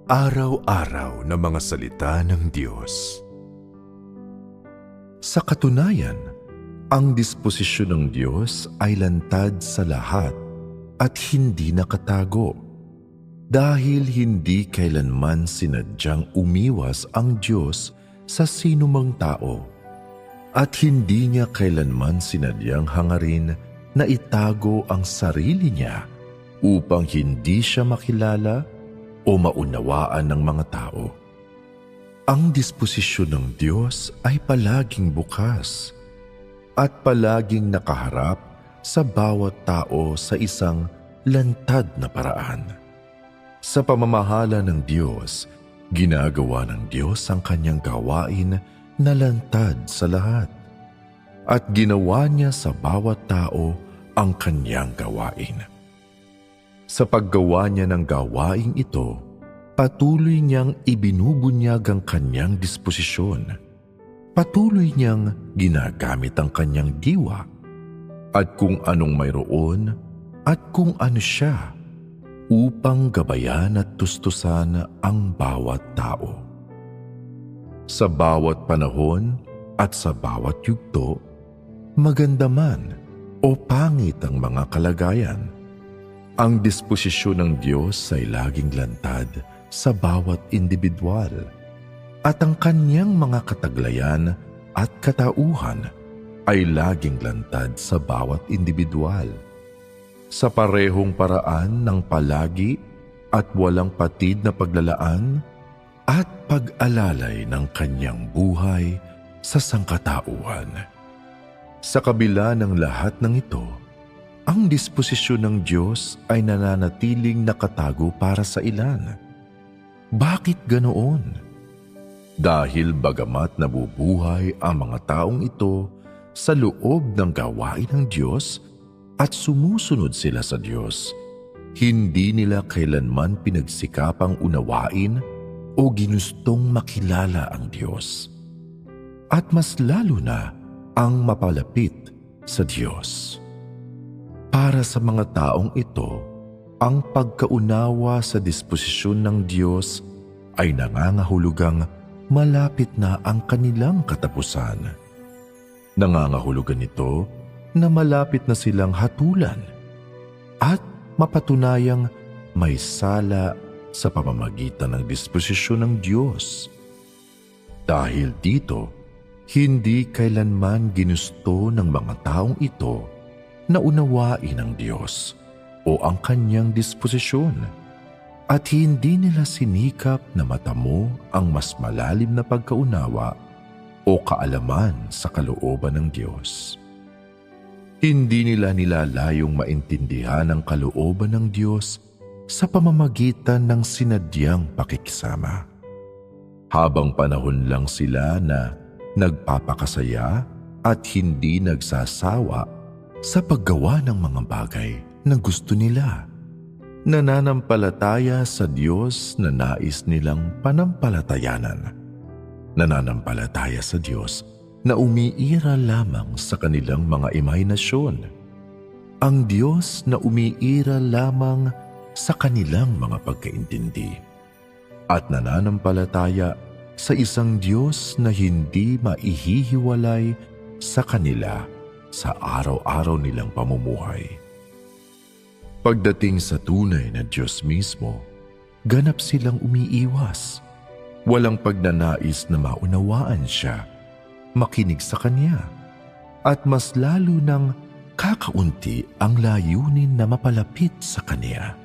Araw-araw na mga salita ng Diyos. Sa katunayan, ang disposisyon ng Diyos ay lantad sa lahat at hindi nakatago, dahil hindi kailanman sinadyang umiwas ang Diyos sa sinumang tao, at hindi niya kailanman sinadyang hangarin na itago ang sarili niya upang hindi siya makilala o maunawaan ng mga tao. Ang disposisyon ng Diyos ay palaging bukas at palaging nakaharap sa bawat tao sa isang lantad na paraan. Sa pamamahala ng Diyos, ginagawa ng Diyos ang kanyang gawain na lantad sa lahat, at ginawa niya sa bawat tao ang kanyang gawain. Sa paggawa niya ng gawaing ito, patuloy niyang ibinubunyag ang kanyang disposisyon. Patuloy niyang ginagamit ang kanyang diwa at kung anong mayroon at kung ano siya upang gabayan at tustusan ang bawat tao. Sa bawat panahon at sa bawat yugto, maganda man o pangit ang mga kalagayan, ang disposisyon ng Diyos ay laging lantad sa bawat individual, at ang kanyang mga kataglayan at katauhan ay laging lantad sa bawat individual. Sa parehong paraan ng palagi at walang patid na paglalaan at pag-alalay ng kanyang buhay sa sangkatauhan. Sa kabila ng lahat ng ito, ang disposisyon ng Diyos ay nananatiling nakatago para sa ilan. Bakit ganoon? Dahil bagamat nabubuhay ang mga taong ito sa loob ng gawain ng Diyos at sumusunod sila sa Diyos, hindi nila kailanman pinagsikapang unawain o ginustong makilala ang Diyos, at mas lalo na ang mapalapit sa Diyos. Para sa mga taong ito, ang pagkaunawa sa disposisyon ng Diyos ay nangangahulugang malapit na ang kanilang katapusan. Nangangahulugan ito na malapit na silang hatulan at mapatunayang may sala sa pamamagitan ng disposisyon ng Diyos. Dahil dito, hindi kailanman ginusto ng mga taong ito na unawain ang Diyos o ang kanyang disposisyon, at hindi nila sinikap na matamo ang mas malalim na pagkaunawa o kaalaman sa kalooban ng Diyos. Hindi nila nilalayong maintindihan ang kalooban ng Diyos sa pamamagitan ng sinadyang pakikisama. Habang panahon lang sila na nagpapakasaya at hindi nagsasawa sa paggawa ng mga bagay na gusto nila, nananampalataya sa Diyos na nais nilang panampalatayanan. Nananampalataya sa Diyos na umiira lamang sa kanilang mga imahinasyon. Ang Diyos na umiira lamang sa kanilang mga pagkaintindi. At nananampalataya sa isang Diyos na hindi maihihiwalay sa kanila sa araw-araw nilang pamumuhay. Pagdating sa tunay na Diyos mismo, ganap silang umiiwas. Walang pagnanais na maunawaan siya, makinig sa Kanya, at mas lalo ng kakaunti ang layunin na mapalapit sa Kanya.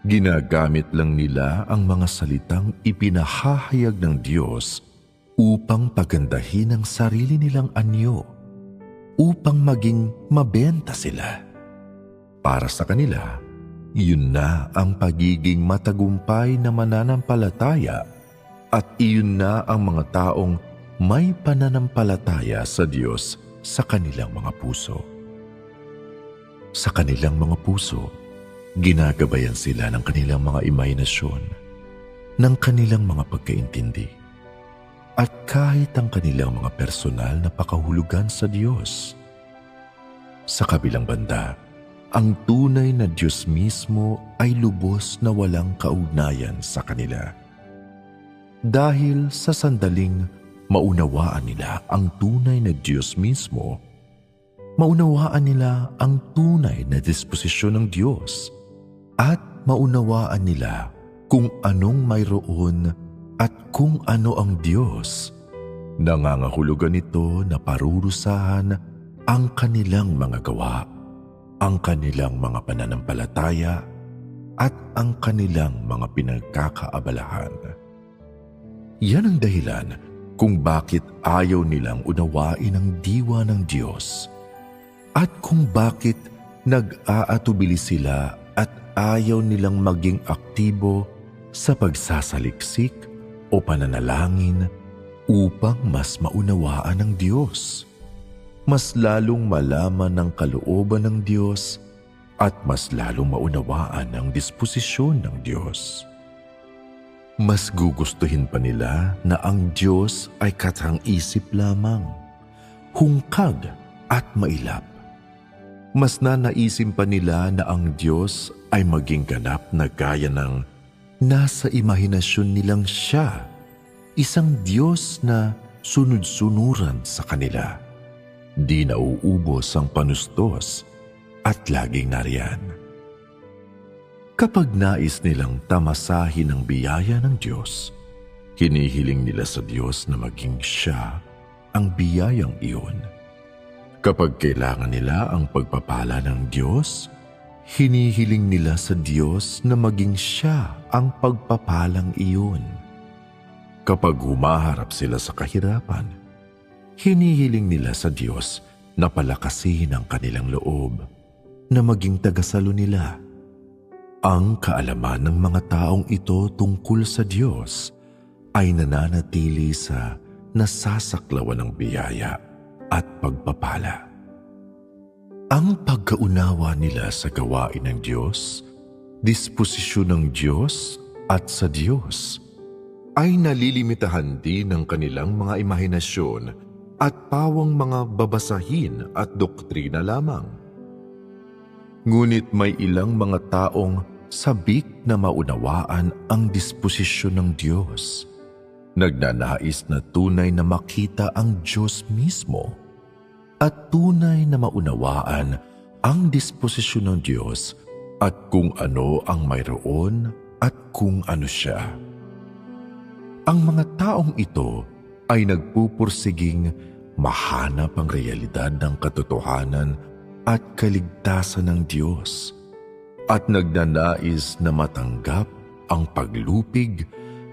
Ginagamit lang nila ang mga salitang ipinahahayag ng Diyos upang pagandahin ang sarili nilang anyo, upang maging mabenta sila. Para sa kanila, iyon na ang pagiging matagumpay na mananampalataya, at iyon na ang mga taong may pananampalataya sa Diyos sa kanilang mga puso. Sa kanilang mga puso, ginagabayan sila ng kanilang mga imahinasyon, ng kanilang mga pagkaintindi, at kahit ang kanilang mga personal na pakahulugan sa Diyos. Sa kabilang banda, ang tunay na Diyos mismo ay lubos na walang kaugnayan sa kanila. Dahil sa sandaling maunawaan nila ang tunay na Diyos mismo, maunawaan nila ang tunay na disposisyon ng Diyos at maunawaan nila kung anong mayroon at kung ano ang Diyos. Nangangahulugan ito na parurusahan ang kanilang mga gawa, ang kanilang mga pananampalataya at ang kanilang mga pinagkakaabalahan. Yan ang dahilan kung bakit ayaw nilang unawain ang diwa ng Diyos at kung bakit nag-aatubili sila at ayaw nilang maging aktibo sa pagsasaliksik o pananalangin upang mas maunawaan ng Diyos, mas lalong malaman ng kalooban ng Diyos at mas lalong maunawaan ang disposisyon ng Diyos. Mas gugustuhin pa nila na ang Diyos ay katang-isip lamang, hungkag at mailap. Mas nanaisin pa nila na ang Diyos ay maging ganap na gaya ng nasa imahinasyon nilang siya, isang Diyos na sunod-sunuran sa kanila. Di nauubos ang panustos at laging nariyan. Kapag nais nilang tamasahin ang biyaya ng Diyos, hinihiling nila sa Diyos na maging siya ang biyayang iyon. Kapag kailangan nila ang pagpapala ng Diyos, hinihiling nila sa Diyos na maging siya ang pagpapalang iyon. Kapag humaharap sila sa kahirapan, hinihiling nila sa Diyos na palakasin ang kanilang loob, na maging tagasalo nila. Ang kaalaman ng mga taong ito tungkol sa Diyos ay nananatili sa nasasaklawan ng biyaya at pagpapala. Ang pagkaunawa nila sa gawain ng Diyos, disposisyon ng Diyos at sa Diyos ay nalilimitahan din ng kanilang mga imahinasyon at pawang mga babasahin at doktrina lamang. Ngunit may ilang mga taong sabik na maunawaan ang disposisyon ng Diyos. Nagnanais na tunay na makita ang Diyos mismo at tunay na maunawaan ang disposisyon ng Diyos at kung ano ang mayroon at kung ano siya. Ang mga taong ito ay nagpupursiging mahanap ang realidad ng katotohanan at kaligtasan ng Diyos at nagnanais na matanggap ang paglupig,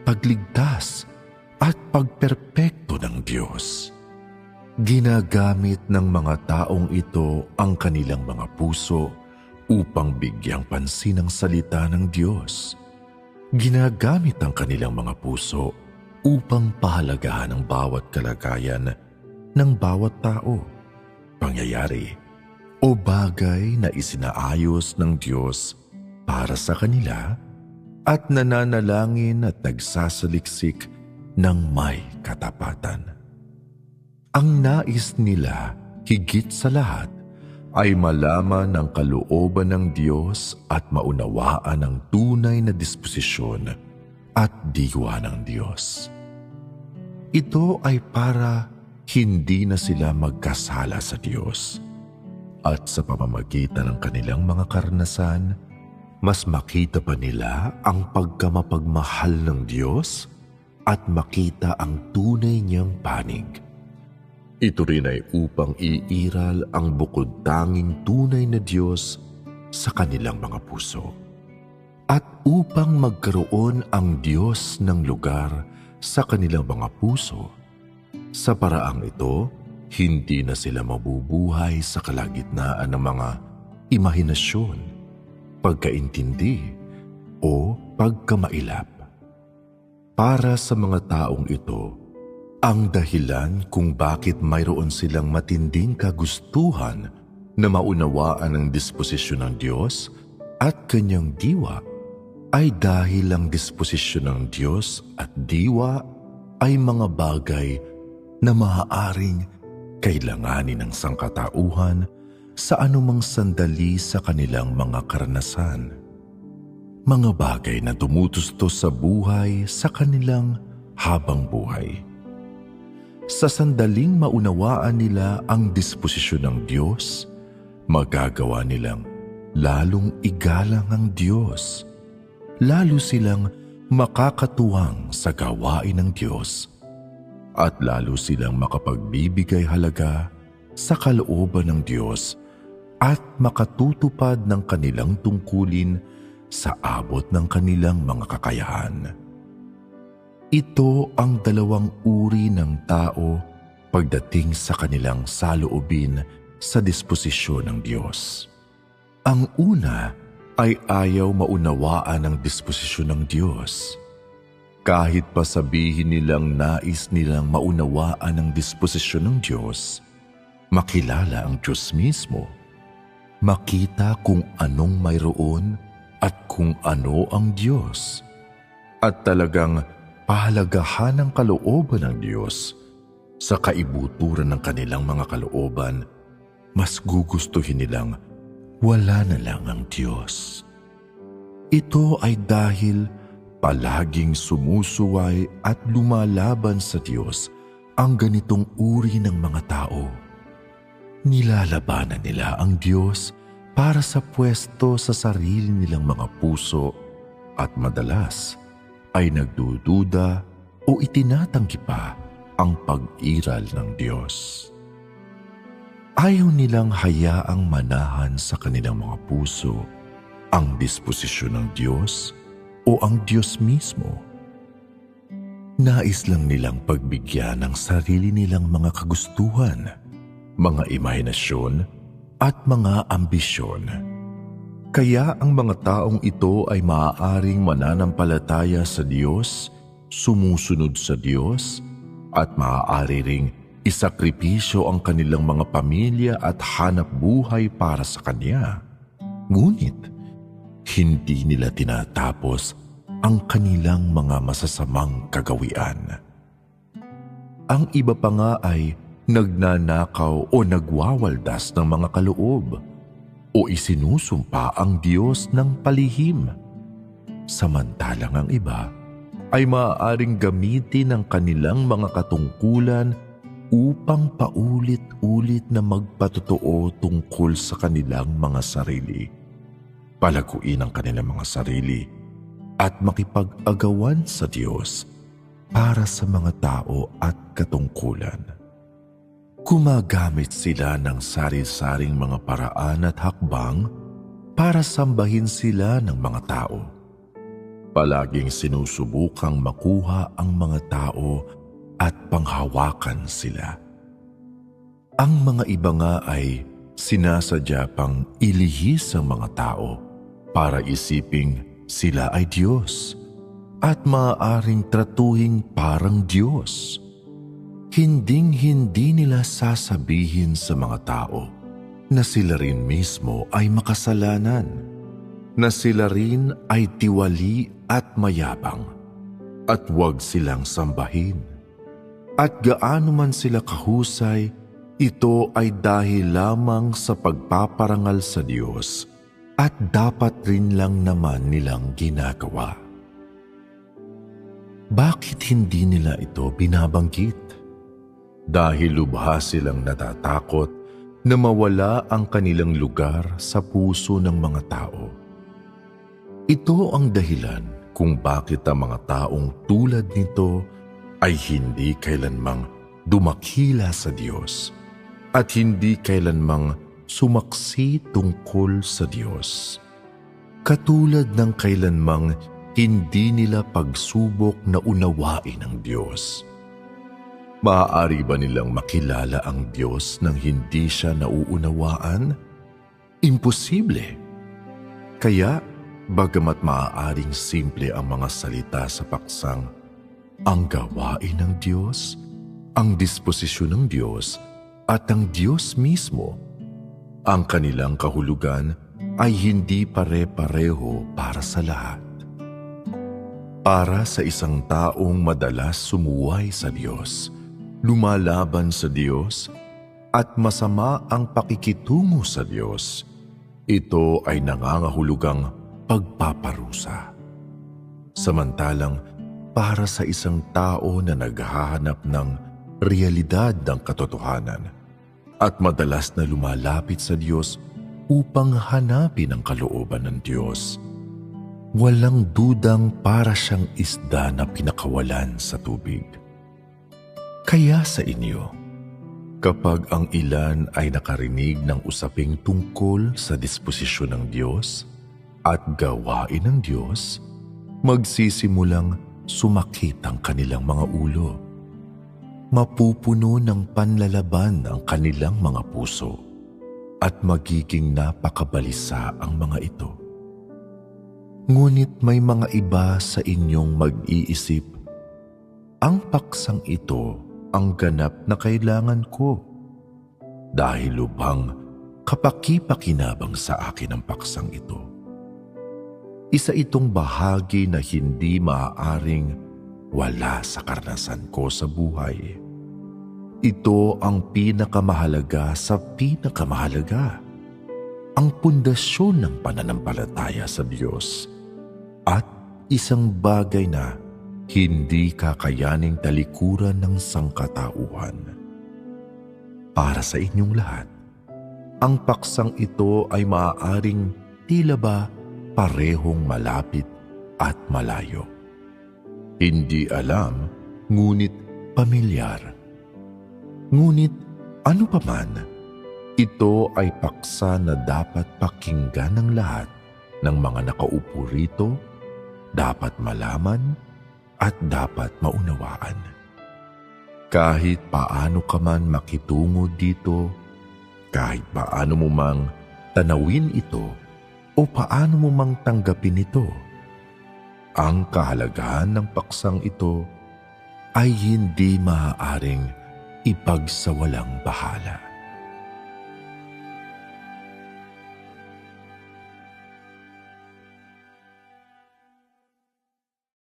pagligtas at pagperpekto ng Diyos. Ginagamit ng mga taong ito ang kanilang mga puso upang bigyang pansin ang salita ng Diyos. Ginagamit ang kanilang mga puso upang pahalagahan ang bawat kalagayan ng bawat tao, pangyayari o bagay na isinaayos ng Diyos para sa kanila at nananalangin at nagsasaliksik ng may katapatan. Ang nais nila higit sa lahat ay malaman ang kalooban ng Diyos at maunawaan ang tunay na disposisyon at diwa ng Diyos. Ito ay para hindi na sila magkasala sa Diyos. At sa pamamagitan ng kanilang mga karanasan, mas makita pa nila ang pagkamapagmahal ng Diyos at makita ang tunay niyang panig. Ito rin ay upang iiral ang bukod tanging tunay na Diyos sa kanilang mga puso. At upang magkaroon ang Diyos ng lugar sa kanilang mga puso, sa paraang ito, hindi na sila mabubuhay sa kalagitnaan ng mga imahinasyon, pagkaintindi o pagkamailap. Para sa mga taong ito, ang dahilan kung bakit mayroon silang matinding kagustuhan na maunawaan ang disposisyon ng Diyos at kanyang diwa ay dahil ang disposisyon ng Diyos at diwa ay mga bagay na maaaring kailanganin ng sangkatauhan sa anumang sandali sa kanilang mga karanasan. Mga bagay na tumutustos sa buhay sa kanilang habang buhay. Sa sandaling maunawaan nila ang disposisyon ng Diyos, magagawa nilang lalong igalang ang Diyos. Lalo silang makakatuwang sa gawain ng Diyos at lalo silang makapagbibigay halaga sa kalooban ng Diyos at makatutupad ng kanilang tungkulin sa abot ng kanilang mga kakayahan. Ito ang dalawang uri ng tao pagdating sa kanilang saloobin sa disposisyon ng Diyos. Ang una ay ayaw maunawaan ang disposisyon ng Diyos. Kahit pa sabihin nilang nais nilang maunawaan ang disposisyon ng Diyos, makilala ang Diyos mismo, makita kung anong mayroon at kung ano ang Diyos, at talagang pahalagahan ang kalooban ng Diyos sa kaibuturan ng kanilang mga kalooban, mas gugustuhin nilang wala na lang ang Diyos. Ito ay dahil palaging sumusuway at lumalaban sa Diyos ang ganitong uri ng mga tao. Nilalabanan nila ang Diyos para sa pwesto sa sarili nilang mga puso at madalas ay nagdududa o itinatanggi pa ang pag-iral ng Diyos. Ayaw nilang hayaang manahan sa kanilang mga puso ang disposisyon ng Diyos o ang Diyos mismo. Nais lang nilang pagbigyan ng sarili nilang mga kagustuhan, mga imahinasyon at mga ambisyon. Kaya ang mga taong ito ay maaaring mananampalataya sa Diyos, sumusunod sa Diyos, at maaari ring isakripisyo ang kanilang mga pamilya at hanap buhay para sa Kanya. Ngunit, hindi nila tinatapos ang kanilang mga masasamang kagawian. Ang iba pa nga ay nagnanakaw o nagwawaldas ng mga kaloob o isinusumpa ang Diyos ng palihim. Samantalang ang iba ay maaaring gamitin ang kanilang mga katungkulan upang paulit-ulit na magpatotoo tungkol sa kanilang mga sarili, palaguin ang kanilang mga sarili at makipag-agawan sa Diyos para sa mga tao at katungkulan. Gumagamit sila ng sari-saring mga paraan at hakbang para sambahin sila ng mga tao. Palaging sinusubukang makuha ang mga tao at panghawakan sila. Ang mga iba nga ay sinasadya pang ilihis ang mga tao para isiping sila ay Diyos at maaaring tratuhing parang Diyos. Hinding-hindi nila sasabihin sa mga tao na sila rin mismo ay makasalanan, na sila rin ay tiwali at mayabang, at huwag silang sambahin. At gaano man sila kahusay, ito ay dahil lamang sa pagpaparangal sa Diyos at dapat rin lang naman nilang ginagawa. Bakit hindi nila ito binabanggit? Dahil lubha silang natatakot na mawala ang kanilang lugar sa puso ng mga tao. Ito ang dahilan kung bakit ang mga taong tulad nito ay hindi kailanmang dumakila sa Diyos at hindi kailanmang sumaksi tungkol sa Diyos. Katulad ng kailanmang hindi nila pagsubok na unawain ang Diyos. Maaari ba nilang makilala ang Diyos nang hindi siya nauunawaan? Imposible. Kaya, bagamat maaaring simple ang mga salita sa paksang, ang gawain ng Diyos, ang disposisyon ng Diyos, at ang Diyos mismo, ang kanilang kahulugan ay hindi pare-pareho para sa lahat. Para sa isang taong madalas sumuway sa Diyos, lumalaban sa Diyos, at masama ang pakikitungo sa Diyos, ito ay nangangahulugang pagpaparusa. Samantalang para sa isang tao na naghahanap ng realidad ng katotohanan at madalas na lumalapit sa Diyos upang hanapin ang kalooban ng Diyos, walang dudang para siyang isda na pinakawalan sa tubig. Kaya sa inyo, kapag ang ilan ay nakarinig ng usaping tungkol sa disposisyon ng Diyos at gawain ng Diyos, magsisimulang sumakit ang kanilang mga ulo. Mapupuno ng panlalaban ang kanilang mga puso at magiging napakabalisa ang mga ito. Ngunit may mga iba sa inyong mag-iisip, ang paksang ito ang ganap na kailangan ko dahil lubhang kapaki-pakinabang sa akin ang paksang ito. Isa itong bahagi na hindi maaaring wala sa karanasan ko sa buhay. Ito ang pinakamahalaga sa pinakamahalaga, ang pundasyon ng pananampalataya sa Diyos at isang bagay na hindi kakayaning talikuran ng sangkatauhan. Para sa inyong lahat, ang paksang ito ay maaaring tila ba parehong malapit at malayo. Hindi alam, ngunit pamilyar. Ngunit ano pa man, ito ay paksa na dapat pakinggan ng lahat ng mga nakaupo rito, dapat malaman at dapat maunawaan. Kahit paano ka man makitungo dito, kahit paano mo mang tanawin ito o paano mo mang tanggapin ito, ang kahalagahan ng paksang ito ay hindi maaaring ipagsawalang bahala.